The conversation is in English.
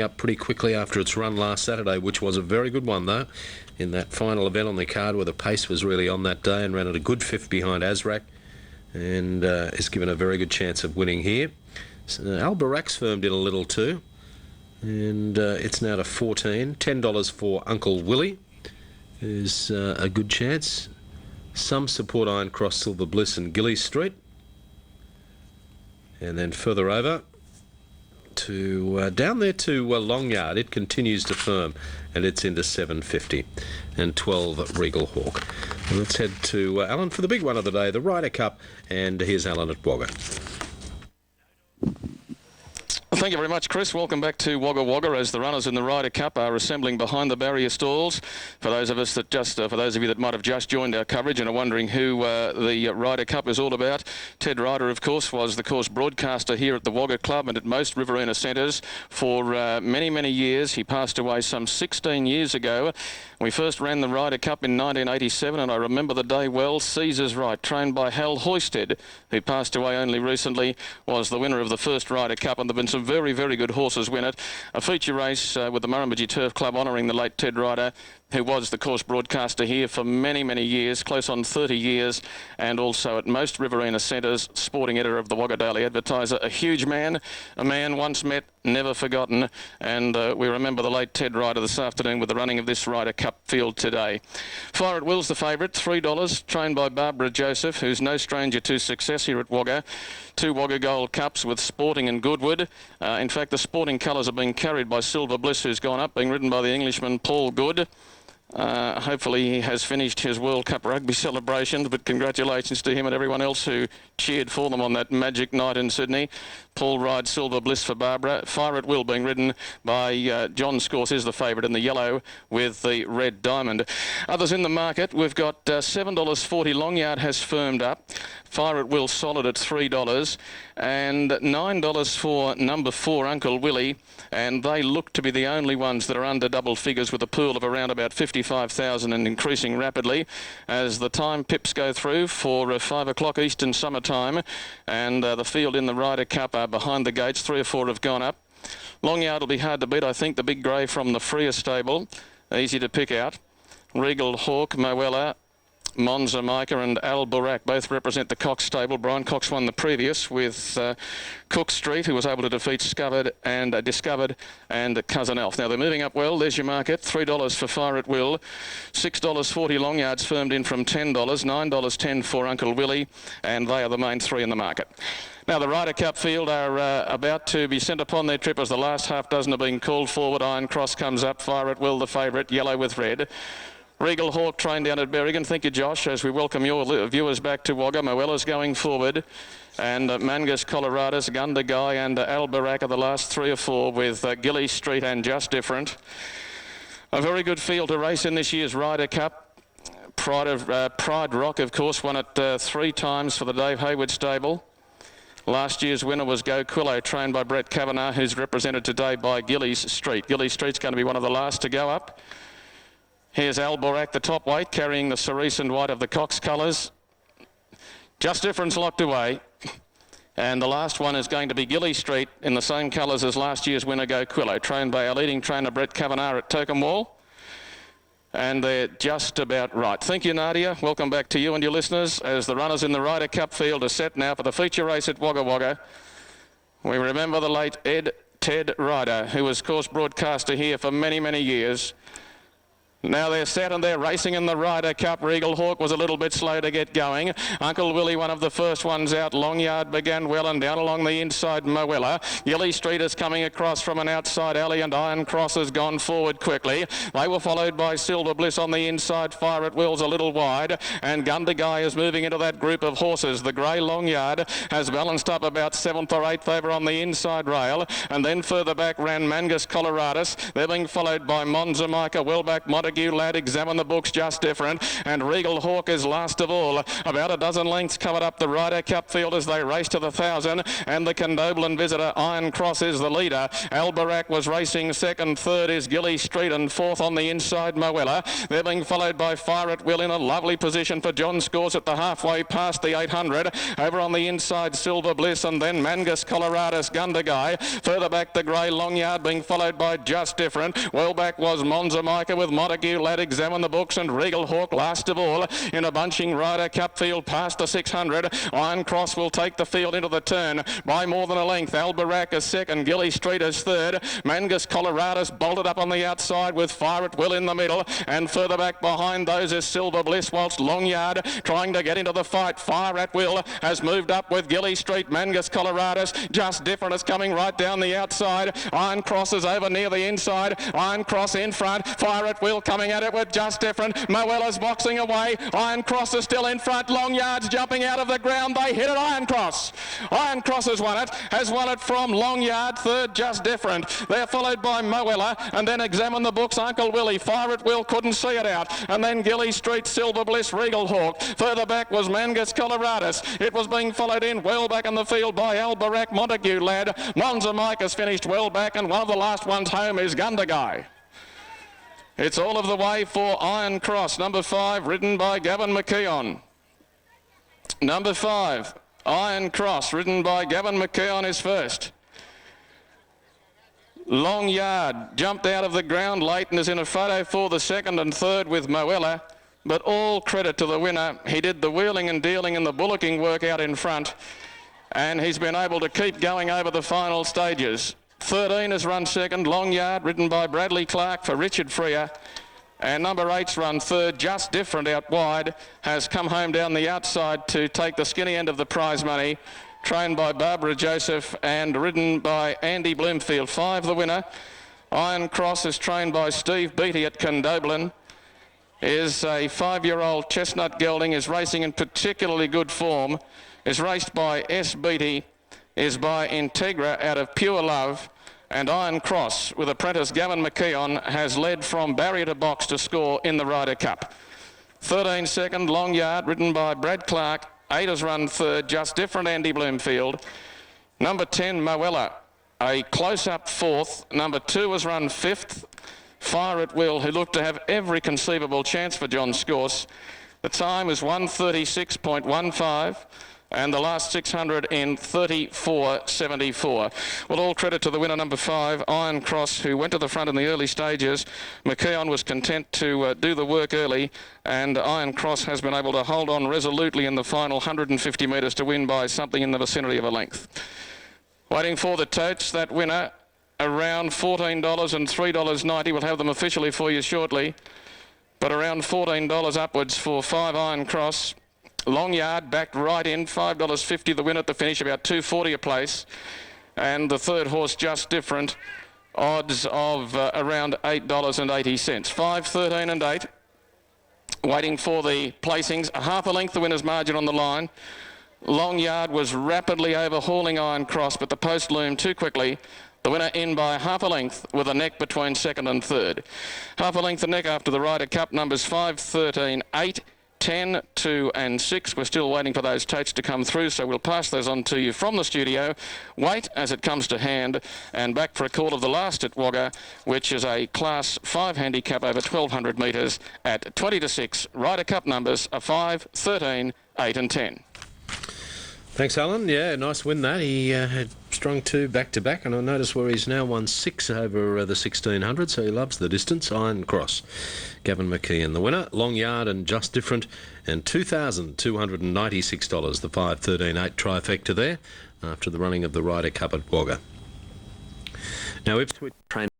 up pretty quickly after its run last Saturday, which was a very good one though, in that final event on the card where the pace was really on that day, and ran at a good fifth behind Azrak, and is given a very good chance of winning here. So Albarak's firmed in a little too, and it's now to $10 for Uncle Willie, who's a good chance. Some support Iron Cross, Silver Bliss and Gilly Street, and then further over to down there to Long Yard. It continues to firm, and it's into $7.50, and 12 Regal Hawk. And let's head to Alan for the big one of the day, the Ryder Cup, and here's Alan at Wagga. Thank you very much, Chris. Welcome back to Wagga Wagga as the runners in the Ryder Cup are assembling behind the barrier stalls. For those of us that for those of you that might have just joined our coverage and are wondering who the Ryder Cup is all about, Ted Ryder, of course, was the course broadcaster here at the Wagga Club and at most Riverina centres for many, many years. He passed away some 16 years ago. We first ran the Ryder Cup in 1987, and I remember the day well. Caesar's Right, trained by Hal Hoisted, who passed away only recently, was the winner of the first Ryder Cup, and there have been some very, very good horses win it. A feature race with the Murrumbidgee Turf Club honouring the late Ted Ryder, who was the course broadcaster here for many, many years, close on 30 years, and also at most Riverina centres, sporting editor of the Wagga Daily Advertiser. A huge man, a man once met, never forgotten, and we remember the late Ted Ryder this afternoon with the running of this Ryder Cup field today. Fire at Will's the favourite, $3, trained by Barbara Joseph, who's no stranger to success here at Wagga. 2 Wagga Gold Cups with Sporting and Goodwood. In fact, the sporting colours are being carried by Silver Bliss, who's gone up, being ridden by the Englishman Paul Good. Hopefully he has finished his World Cup rugby celebrations, but congratulations to him and everyone else who cheered for them on that magic night in Sydney. Paul rides Silver Bliss for Barbara. Fire at Will being ridden by John Scorse is the favourite in the yellow with the red diamond. Others in the market, we've got $7.40 Long Yard has firmed up. Fire at Will solid at $3, and $9 for number 4 Uncle Willie, and they look to be the only ones that are under double figures, with a pool of around about 55,000 and increasing rapidly as the time pips go through for 5 o'clock Eastern Summer Time, and the field in the Ryder Cup are behind the gates. 3 or 4 have gone up. Long Yard will be hard to beat. I think the big grey from the Freer stable, easy to pick out. Regal Hawk, Moella, Monza Micah and Al Borak both represent the Cox stable. Brian Cox won the previous with Cook Street, who was able to defeat Discovered and Cousin Alf. Now they're moving up well. There's your market. $3 for Fire at Will. $6.40 Long Yards firmed in from $10. $9.10 for Uncle Willie, and they are the main 3 in the market. Now the Ryder Cup field are about to be sent upon their trip as the last half dozen are being called forward. Iron Cross comes up. Fire at Will the favourite, yellow with red. Regal Hawk trained down at Berrigan. Thank you, Josh, as we welcome your viewers back to Wagga. Moella's going forward, and Mangus, Coloradus, Gundagai and Albarak are the last 3 or 4 with Gilly Street and Just Different. A very good field to race in this year's Ryder Cup. Pride Rock, of course, won it 3 times for the Dave Hayward stable. Last year's winner was Go Quillo, trained by Brett Kavanagh, who's represented today by Gilly Street. Gilly Street's going to be one of the last to go up. Here's Alborak, the top weight, carrying the cerise and white of the Cox colours. Just Difference locked away. And the last one is going to be Gilly Street in the same colours as last year's winner, Go Quillo, trained by our leading trainer, Brett Kavanagh at Tokenwall. And they're just about right. Thank you, Nadia. Welcome back to you and your listeners as the runners in the Ryder Cup field are set now for the feature race at Wagga Wagga. We remember the late Ted Ryder, who was course broadcaster here for many, many years. Now they're set and they're racing in the Ryder Cup. Regal Hawk was a little bit slow to get going. Uncle Willie, one of the first ones out. Long Yard began well, and down along the inside, Moella. Gilly Street is coming across from an outside alley, and Iron Cross has gone forward quickly. They were followed by Silver Bliss on the inside. Fire at Will's a little wide, and Gundagai is moving into that group of horses. The grey Long Yard has balanced up about 7th or 8th over on the inside rail, and then further back ran Mangus Coloradus. They're being followed by Monza Micah, well back Montague Lad, Examine the Books, Just Different, and Regal Hawk is last of all. About a dozen lengths covered up the Ryder Cup field as they race to the 1,000, and the Condobolin Visitor, Iron Cross, is the leader. Albarak was racing second, third is Gilly Street, and fourth on the inside Moella. They're being followed by Fire at Will in a lovely position for John Scores at the halfway past the 800. Over on the inside Silver Bliss, and then Mangus Coloradus Gundagai. Further back the grey Longyard being followed by Just Different. Well back was Monza Micah with Montague Lad, Examine the Books, and Regal Hawk last of all in a bunching Ryder Cup field past the 600. Iron Cross will take the field into the turn by more than a length. Albarak is second, Gilly Street is third. Mangus Coloradus bolted up on the outside with Fire at Will in the middle, and further back behind those is Silver Bliss, whilst Longyard trying to get into the fight. Fire at Will has moved up with Gilly Street. Mangus Coloradus, Just Different is coming right down the outside. Iron Cross is over near the inside. Iron Cross in front. Fire at Will coming at it with Just Different. Moella's boxing away. Iron Cross is still in front. Longyard's jumping out of the ground. They hit it. Iron Cross. Iron Cross has won it from Longyard. Third, Just Different. They're followed by Moella, and then Examine the Books, Uncle Willie. Fire at Will couldn't see it out, and then Gilly Street, Silver Bliss, Regal Hawk. Further back was Mangus Coloradus. It was being followed in well back in the field by Albarak, Montague Lad. Monza Mike has finished well back, and one of the last ones home is Gundagai. It's all of the way for Iron Cross, number 5, ridden by Gavin McKeon. Number 5, Iron Cross, ridden by Gavin McKeon, is first. Longyard jumped out of the ground late and is in a photo for the second and third with Moella, but all credit to the winner. He did the wheeling and dealing and the bullocking work out in front, and he's been able to keep going over the final stages. 13 has run second, Longyard, ridden by Bradley Clark for Richard Freer. And number 8's run third, Just Different out wide, has come home down the outside to take the skinny end of the prize money. Trained by Barbara Joseph and ridden by Andy Bloomfield. 5 the winner. Iron Cross is trained by Steve Beattie at Condobolin. Is a 5-year-old chestnut gelding, is racing in particularly good form. Is raced by S. Beattie, is by Integra out of Pure Love. And Iron Cross with apprentice Gavin McKeon has led from barrier to box to score in the Ryder Cup. 13 second, Longyard, ridden by Brad Clark. 8 has run third, Just Different, Andy Bloomfield. Number 10, Moella, a close-up fourth. Number 2 has run fifth, Fire at Will, who looked to have every conceivable chance for John Scorse. The time is 1:36.15. And the last 600 in 34.74. Well, all credit to the winner, number 5, Iron Cross, who went to the front in the early stages. McKeon was content to do the work early, and Iron Cross has been able to hold on resolutely in the final 150 metres to win by something in the vicinity of a length. Waiting for the totes, that winner, around $14 and $3.90. We'll have them officially for you shortly, but around $14 upwards for 5 Iron Cross. Longyard backed right in, $5.50 the win at the finish, about $2.40 a place. And the third horse, Just Different, odds of around $8.80. 5, 13 and 8. Waiting for the placings. A half a length the winner's margin on the line. Longyard was rapidly overhauling Iron Cross, but the post loomed too quickly. The winner in by half a length with a neck between second and third. Half a length the neck after the Ryder Cup, numbers 5, 13, 8. 10, 2 and 6. We're still waiting for those totes to come through, so we'll pass those on to you from the studio. Wait as it comes to hand, and back for a call of the last at Wagga, which is a Class 5 handicap over 1,200 metres at 20 to 6. Ryder Cup numbers are 5, 13, 8 and 10. Thanks, Alan. Yeah, nice win that. He had strung 2 back-to-back, and I notice where he's now won 6 over the 1,600, so he loves the distance. Iron Cross. Gavin McKeon, the winner. Longyard and Just Different, and $2,296, the 5, 13, 8 trifecta there, after the running of the Ryder Cup at Wagga. Now, Ipswich train